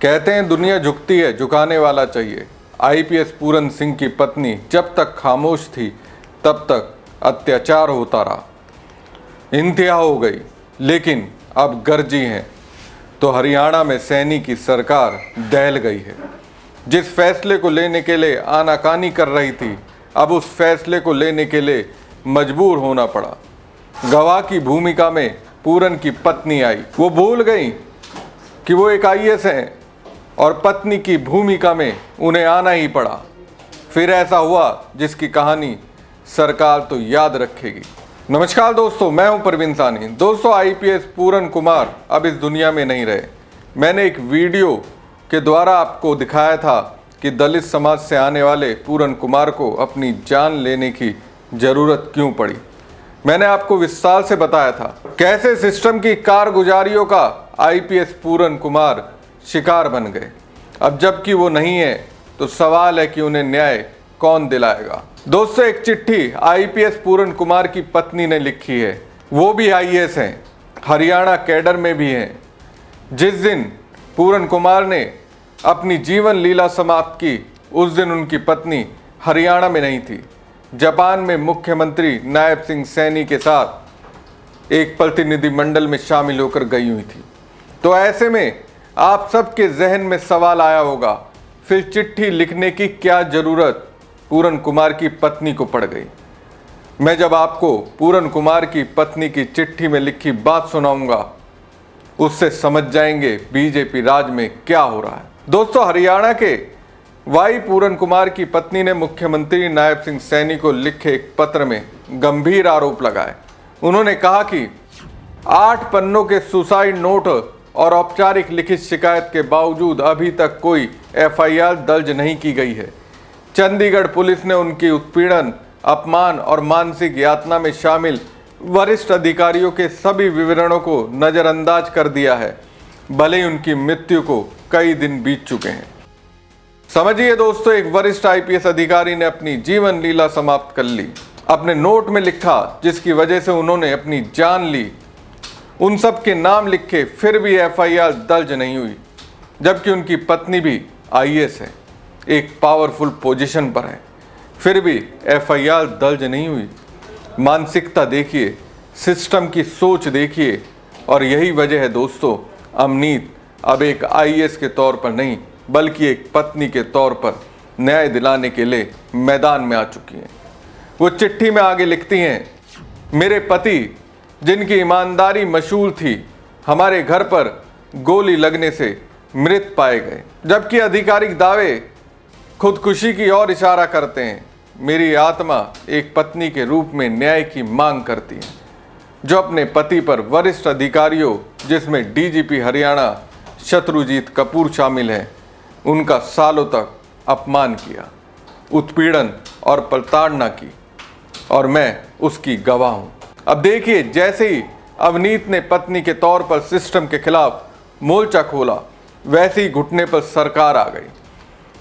कहते हैं दुनिया झुकती है, झुकाने वाला चाहिए। आईपीएस पूरन सिंह की पत्नी जब तक खामोश थी तब तक अत्याचार होता रहा। इंतहा हो गई, लेकिन अब गरजी हैं तो हरियाणा में सैनी की सरकार दहल गई है। जिस फैसले को लेने के लिए आनाकानी कर रही थी, अब उस फैसले को लेने के लिए मजबूर होना पड़ा। गवाह की भूमिका में पूरन की पत्नी आई। वो भूल गई कि वो एक आईएएस हैं और पत्नी की भूमिका में उन्हें आना ही पड़ा। फिर ऐसा हुआ जिसकी कहानी सरकार तो याद रखेगी। नमस्कार दोस्तों, मैं हूं परवीन सानी। दोस्तों, आईपीएस पूरन कुमार अब इस दुनिया में नहीं रहे। मैंने एक वीडियो के द्वारा आपको दिखाया था कि दलित समाज से आने वाले पूरन कुमार को अपनी जान लेने की ज़रूरत क्यों पड़ी। मैंने आपको विस्तार से बताया था कैसे सिस्टम की कारगुजारियों का आईपीएस पूरन कुमार शिकार बन गए। अब जबकि वो नहीं है तो सवाल है कि उन्हें न्याय कौन दिलाएगा। दोस्तों, एक चिट्ठी आईपीएस पूरन कुमार की पत्नी ने लिखी है। वो भी आईएएस हैं, हरियाणा कैडर में भी हैं। जिस दिन पूरन कुमार ने अपनी जीवन लीला समाप्त की, उस दिन उनकी पत्नी हरियाणा में नहीं थी, जापान में मुख्यमंत्री नायब सिंह सैनी के साथ एक प्रतिनिधिमंडल में शामिल होकर गई हुई थी। तो ऐसे में आप सबके जहन में सवाल आया होगा, फिर चिट्ठी लिखने की क्या जरूरत पूरन कुमार की पत्नी को पड़ गई। मैं जब आपको पूरन कुमार की पत्नी की चिट्ठी में लिखी बात सुनाऊंगा, उससे समझ जाएंगे बीजेपी राज में क्या हो रहा है। दोस्तों, हरियाणा के वाई पूरन कुमार की पत्नी ने मुख्यमंत्री नायब सिंह सैनी को लिखे एक पत्र में गंभीर आरोप लगाए। उन्होंने कहा कि 8 पन्नों के सुसाइड नोट और औपचारिक लिखित शिकायत के बावजूद अभी तक कोई एफआईआर दर्ज नहीं की गई है। चंडीगढ़ पुलिस ने उनकी उत्पीड़न, अपमान और मानसिक यातना में शामिल वरिष्ठ अधिकारियों के सभी विवरणों को नज़रअंदाज कर दिया है, भले ही उनकी मृत्यु को कई दिन बीत चुके हैं। समझिए दोस्तों, एक वरिष्ठ आईपीएस अधिकारी ने अपनी जीवन लीला समाप्त कर ली। अपने नोट में लिखा जिसकी वजह से उन्होंने अपनी जान ली, उन सब के नाम लिखे, फिर भी एफआईआर दर्ज नहीं हुई। जबकि उनकी पत्नी भी आईएएस है, एक पावरफुल पोजीशन पर है, फिर भी एफआईआर दर्ज नहीं हुई। मानसिकता देखिए, सिस्टम की सोच देखिए। और यही वजह है दोस्तों, अमनीत अब एक आईएएस के तौर पर नहीं बल्कि एक पत्नी के तौर पर न्याय दिलाने के लिए मैदान में आ चुकी हैं। वो चिट्ठी में आगे लिखती हैं, मेरे पति जिनकी ईमानदारी मशहूर थी, हमारे घर पर गोली लगने से मृत पाए गए। जबकि आधिकारिक दावे खुदकुशी की ओर इशारा करते हैं। मेरी आत्मा एक पत्नी के रूप में न्याय की मांग करती है, जो अपने पति पर वरिष्ठ अधिकारियों, जिसमें डीजीपी हरियाणा शत्रुजीत कपूर शामिल है, उनका सालों तक अपमान किया, उत्पीड़न और प्रताड़ना की, और मैं उसकी गवाह हूं। अब देखिए, जैसे ही अवनीत ने पत्नी के तौर पर सिस्टम के खिलाफ मोर्चा खोला, वैसे ही घुटने पर सरकार आ गई।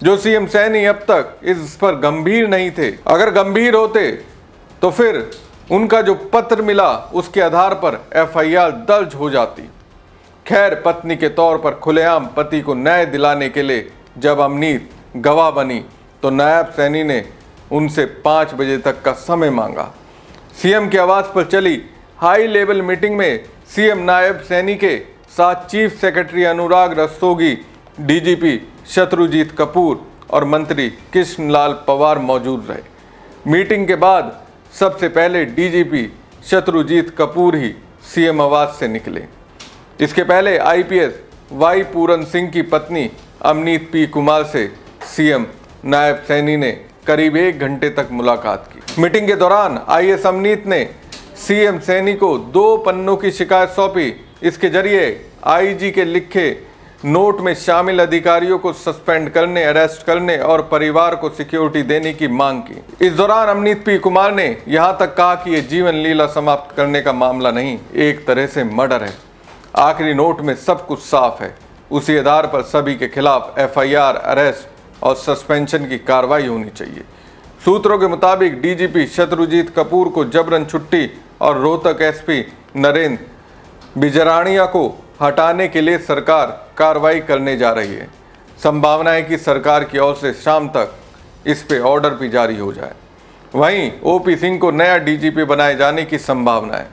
जो सीएम सैनी अब तक इस पर गंभीर नहीं थे, अगर गंभीर होते तो फिर उनका जो पत्र मिला उसके आधार पर एफआईआर दर्ज हो जाती। खैर, पत्नी के तौर पर खुलेआम पति को न्याय दिलाने के लिए जब अमनीत गवाह बनी तो नायब सैनी ने उनसे 5 बजे तक का समय मांगा। सीएम के आवास पर चली हाई लेवल मीटिंग में सीएम नायब सैनी के साथ चीफ सेक्रेटरी अनुराग रस्तोगी, डीजीपी शत्रुजीत कपूर और मंत्री कृष्णलाल पवार मौजूद रहे। मीटिंग के बाद सबसे पहले डीजीपी शत्रुजीत कपूर ही सीएम आवास से निकले। इसके पहले आईपीएस वाई पूरन सिंह की पत्नी अमनीत पी कुमार से सीएम नायब सैनी ने करीब 1 घंटे तक मुलाकात की। मीटिंग के दौरान आईएएस अमनीत ने सीएम सैनी को 2 पन्नों की शिकायत सौंपी। इसके जरिए आईजी के लिखे नोट में शामिल अधिकारियों को सस्पेंड करने, अरेस्ट करने और परिवार को सिक्योरिटी देने की मांग की। इस दौरान अमनीत पी कुमार ने यहां तक कहा कि यह जीवन लीला समाप्त करने का मामला नहीं, एक तरह से मर्डर है। आखिरी नोट में सब कुछ साफ है, उसी आधार पर सभी के खिलाफ एफआईआर, अरेस्ट और सस्पेंशन की कार्रवाई होनी चाहिए। सूत्रों के मुताबिक डीजीपी शत्रुजीत कपूर को जबरन छुट्टी और रोहतक एसपी नरेंद्र बिजराणिया को हटाने के लिए सरकार कार्रवाई करने जा रही है। संभावना है कि सरकार की ओर से शाम तक इस पे ऑर्डर भी जारी हो जाए। वहीं ओपी सिंह को नया डीजीपी बनाए जाने की संभावना है।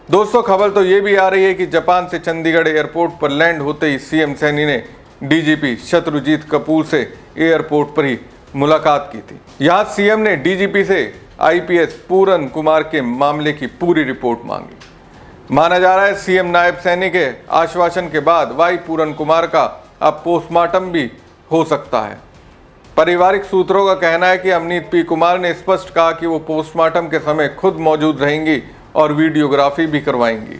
दोस्तों, खबर तो ये भी आ रही है कि जापान से चंडीगढ़ एयरपोर्ट पर लैंड होते ही सीएम सैनी ने डीजीपी शत्रुजीत कपूर से एयरपोर्ट पर ही मुलाकात की थी। यहाँ सीएम ने डीजीपी से आईपीएस पूरन कुमार के मामले की पूरी रिपोर्ट मांगी। माना जा रहा है सीएम नायब सैनी के आश्वासन के बाद वाई पूरन कुमार का अब पोस्टमार्टम भी हो सकता है। पारिवारिक सूत्रों का कहना है कि अमनीत पी कुमार ने स्पष्ट कहा कि वो पोस्टमार्टम के समय खुद मौजूद रहेंगी और वीडियोग्राफी भी करवाएंगी।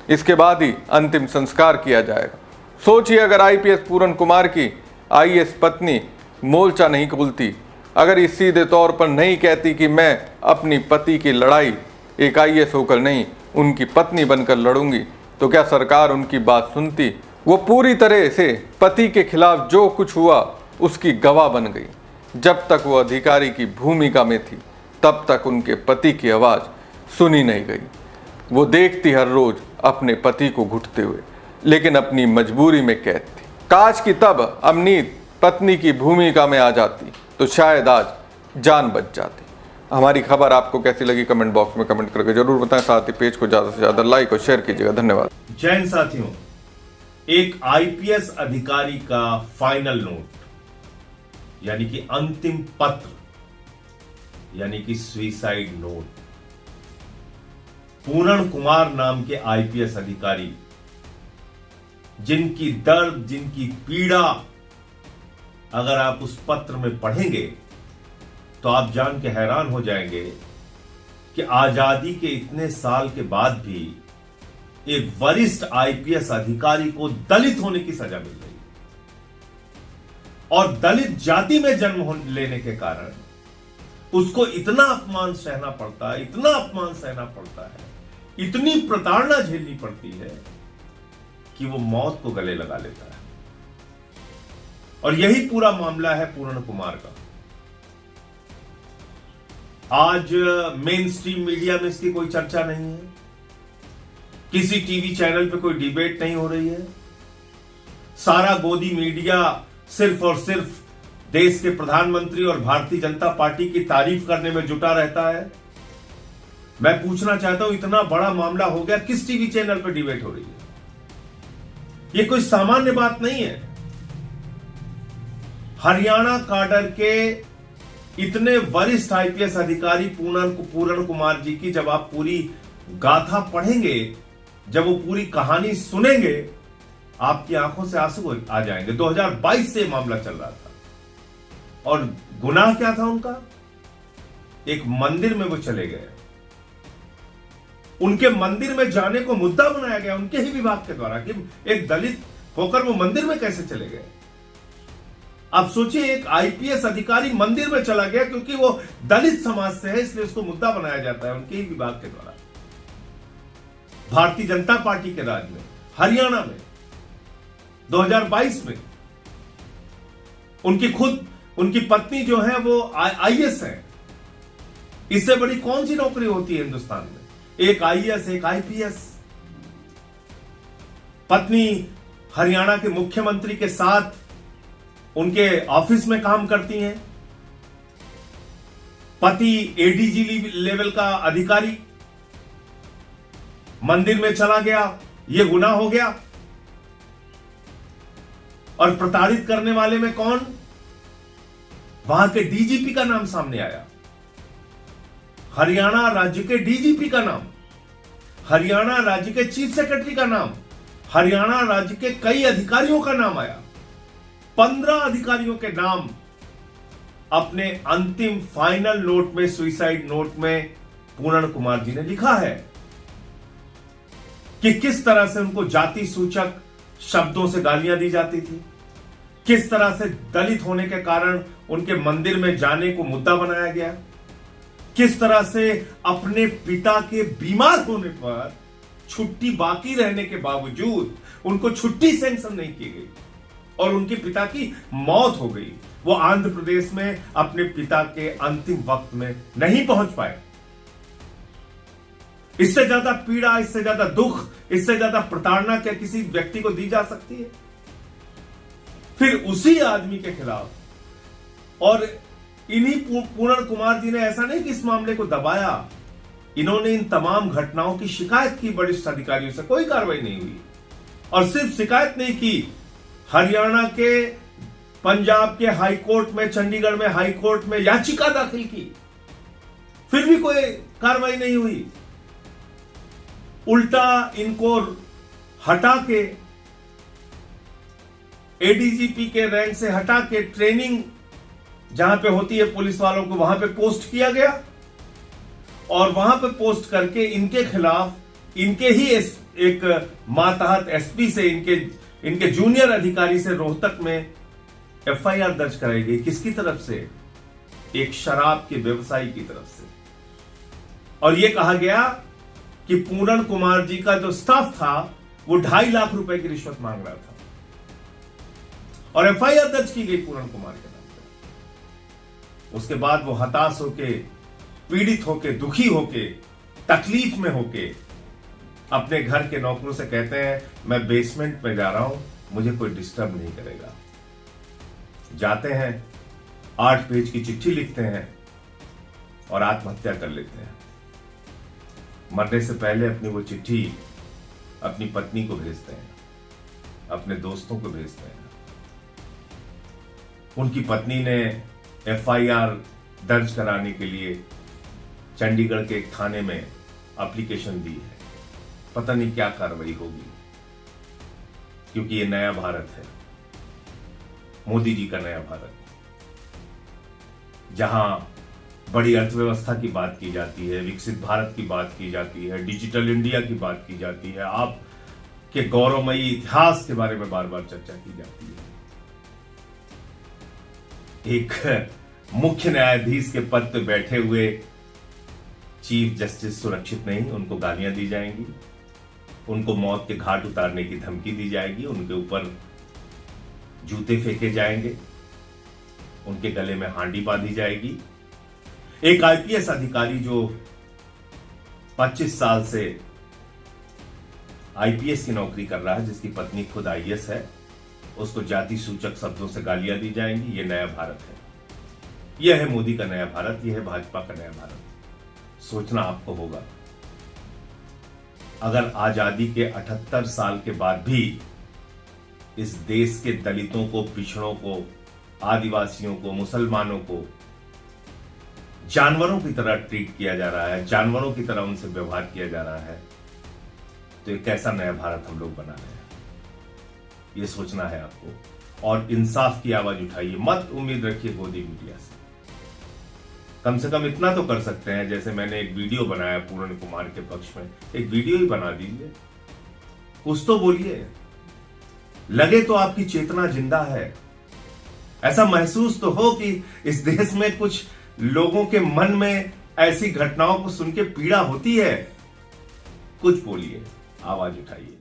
इसके बाद ही अंतिम संस्कार किया जाएगा। सोचिए, अगर आईपीएस पूरन कुमार की आईएएस पत्नी मोर्चा नहीं खोलती, अगर इस सीधे तौर पर नहीं कहती कि मैं अपनी पति की लड़ाई एक आईएएस होकर नहीं, उनकी पत्नी बनकर लड़ूंगी, तो क्या सरकार उनकी बात सुनती? वो पूरी तरह से पति के खिलाफ जो कुछ हुआ उसकी गवाह बन गई। जब तक वो अधिकारी की भूमिका में थी तब तक उनके पति की आवाज़ सुनी नहीं गई। वो देखती हर रोज अपने पति को घुटते हुए, लेकिन अपनी मजबूरी में कैद थी। काश कि तब अमनीत पत्नी की भूमिका में आ जाती तो शायद आज जान बच जाती। हमारी खबर आपको कैसी लगी कमेंट बॉक्स में कमेंट करके जरूर बताएं। साथ ही पेज को ज्यादा से ज्यादा लाइक और शेयर कीजिएगा। धन्यवाद। जय हिंद साथियों, एक आईपीएस अधिकारी का फाइनल नोट यानी कि अंतिम पत्र यानी कि सुसाइड नोट, पूरन कुमार नाम के आईपीएस अधिकारी जिनकी दर्द, जिनकी पीड़ा अगर आप उस पत्र में पढ़ेंगे तो आप जान के हैरान हो जाएंगे कि आजादी के इतने साल के बाद भी एक वरिष्ठ आईपीएस अधिकारी को दलित होने की सजा मिल रही है और दलित जाति में जन्म लेने के कारण उसको इतना अपमान सहना पड़ता है, इतना अपमान सहना पड़ता है, इतनी प्रताड़ना झेलनी पड़ती है कि वो मौत को गले लगा लेता है। और यही पूरा मामला है पूरन कुमार का। आज मेन स्ट्रीम मीडिया में इसकी कोई चर्चा नहीं है, किसी टीवी चैनल पे कोई डिबेट नहीं हो रही है। सारा गोदी मीडिया सिर्फ और सिर्फ देश के प्रधानमंत्री और भारतीय जनता पार्टी की तारीफ करने में जुटा रहता है। मैं पूछना चाहता हूं, इतना बड़ा मामला हो गया, किस टीवी चैनल पर डिबेट हो रही है? यह कोई सामान्य बात नहीं है। हरियाणा काडर के इतने वरिष्ठ आईपीएस अधिकारी पूरन कुमार जी की जब आप पूरी गाथा पढ़ेंगे, जब वो पूरी कहानी सुनेंगे, आपकी आंखों से आंसू आ जाएंगे। 2022 से मामला चल रहा था और गुनाह क्या था उनका? एक मंदिर में वो चले गए, उनके मंदिर में जाने को मुद्दा बनाया गया उनके ही विभाग के द्वारा कि एक दलित होकर वो मंदिर में कैसे चले गए। आप सोचिए, एक आईपीएस अधिकारी मंदिर में चला गया क्योंकि वो दलित समाज से है, इसलिए उसको मुद्दा बनाया जाता है उनके ही विभाग के द्वारा। भारतीय जनता पार्टी के राज में हरियाणा में 2022 में उनकी पत्नी जो है वो आईएएस है। इससे बड़ी कौन सी नौकरी होती है हिंदुस्तान में? एक आईएएस, एक आईपीएस। पत्नी हरियाणा के मुख्यमंत्री के साथ उनके ऑफिस में काम करती हैं। पति एडीजी लेवल का अधिकारी मंदिर में चला गया, यह गुनाह हो गया। और प्रताड़ित करने वाले में कौन? वहां के डीजीपी का नाम सामने आया, हरियाणा राज्य के डीजीपी का नाम, हरियाणा राज्य के चीफ सेक्रेटरी का नाम, हरियाणा राज्य के कई अधिकारियों का नाम आया। 15 अधिकारियों के नाम अपने अंतिम फाइनल नोट में, सुसाइड नोट में पूरन कुमार जी ने लिखा है कि किस तरह से उनको जाति सूचक शब्दों से गालियां दी जाती थी, किस तरह से दलित होने के कारण उनके मंदिर में जाने को मुद्दा बनाया गया, किस तरह से अपने पिता के बीमार होने पर छुट्टी बाकी रहने के बावजूद उनको छुट्टी सैंक्शन नहीं की गई और उनके पिता की मौत हो गई। वो आंध्र प्रदेश में अपने पिता के अंतिम वक्त में नहीं पहुंच पाए। इससे ज्यादा पीड़ा, इससे ज्यादा दुख, इससे ज्यादा प्रताड़ना क्या किसी व्यक्ति को दी जा सकती है? फिर उसी आदमी के खिलाफ, और इन्हीं पूर्ण कुमार जी ने ऐसा नहीं कि इस मामले को दबाया, इन्होंने इन तमाम घटनाओं की शिकायत की वरिष्ठ अधिकारियों से, कोई कार्रवाई नहीं हुई। और सिर्फ शिकायत नहीं की, हरियाणा के, पंजाब के हाई कोर्ट में, चंडीगढ़ में हाई कोर्ट में याचिका दाखिल की, फिर भी कोई कार्रवाई नहीं हुई। उल्टा इनको हटा के, एडीजीपी के रैंक से हटा के, ट्रेनिंग जहां पे होती है पुलिस वालों को, वहां पे पोस्ट किया गया, और वहां पे पोस्ट करके इनके खिलाफ, इनके ही एक मातहत एसपी से, इनके जूनियर अधिकारी से रोहतक में एफआईआर दर्ज कराई गई। किसकी तरफ से? एक शराब के व्यवसायी की तरफ से। और यह कहा गया कि पूर्ण कुमार जी का जो स्टाफ था वो 2.5 लाख रुपए की रिश्वत मांग रहा था, और एफआईआर दर्ज की गई पूर्ण कुमार के नाम पर। उसके बाद वो हताश होके, पीड़ित होके, दुखी होके, तकलीफ में होके अपने घर के नौकरों से कहते हैं, मैं बेसमेंट में जा रहा हूं, मुझे कोई डिस्टर्ब नहीं करेगा। जाते हैं, 8 पेज की चिट्ठी लिखते हैं और आत्महत्या कर लेते हैं। मरने से पहले अपनी वो चिट्ठी अपनी पत्नी को भेजते हैं, अपने दोस्तों को भेजते हैं। उनकी पत्नी ने एफआईआर दर्ज कराने के लिए चंडीगढ़ के एक थाने में एप्लीकेशन दी है। पता नहीं क्या कार्रवाई होगी, क्योंकि ये नया भारत है, मोदी जी का नया भारत, जहां बड़ी अर्थव्यवस्था की बात की जाती है, विकसित भारत की बात की जाती है, डिजिटल इंडिया की बात की जाती है, आपके गौरवमयी इतिहास के बारे में बार बार चर्चा की जाती है। एक मुख्य न्यायाधीश के पद पर बैठे हुए चीफ जस्टिस सुरक्षित नहीं, उनको गालियां दी जाएंगी, उनको मौत के घाट उतारने की धमकी दी जाएगी, उनके ऊपर जूते फेंके जाएंगे, उनके गले में हांडी बांधी जाएगी। एक आईपीएस अधिकारी जो 25 साल से आईपीएस की नौकरी कर रहा है, जिसकी पत्नी खुद आईएएस है, उसको जाति सूचक शब्दों से गालियां दी जाएंगी। यह नया भारत है, यह है मोदी का नया भारत, यह है भाजपा का नया भारत। सोचना आपको होगा, अगर आजादी के 78 साल के बाद भी इस देश के दलितों को, पिछड़ों को, आदिवासियों को, मुसलमानों को जानवरों की तरह ट्रीट किया जा रहा है, जानवरों की तरह उनसे व्यवहार किया जा रहा है, तो एक कैसा नया भारत हम लोग बना रहे हैं, ये सोचना है आपको। और इंसाफ की आवाज उठाइए, मत उम्मीद रखिए गोदी मीडिया से। कम से कम इतना तो कर सकते हैं, जैसे मैंने एक वीडियो बनाया पूर्ण कुमार के पक्ष में, एक वीडियो ही बना दीजिए, कुछ तो बोलिए, लगे तो आपकी चेतना जिंदा है, ऐसा महसूस तो हो कि इस देश में कुछ लोगों के मन में ऐसी घटनाओं को सुन के पीड़ा होती है। कुछ बोलिए, आवाज उठाइए।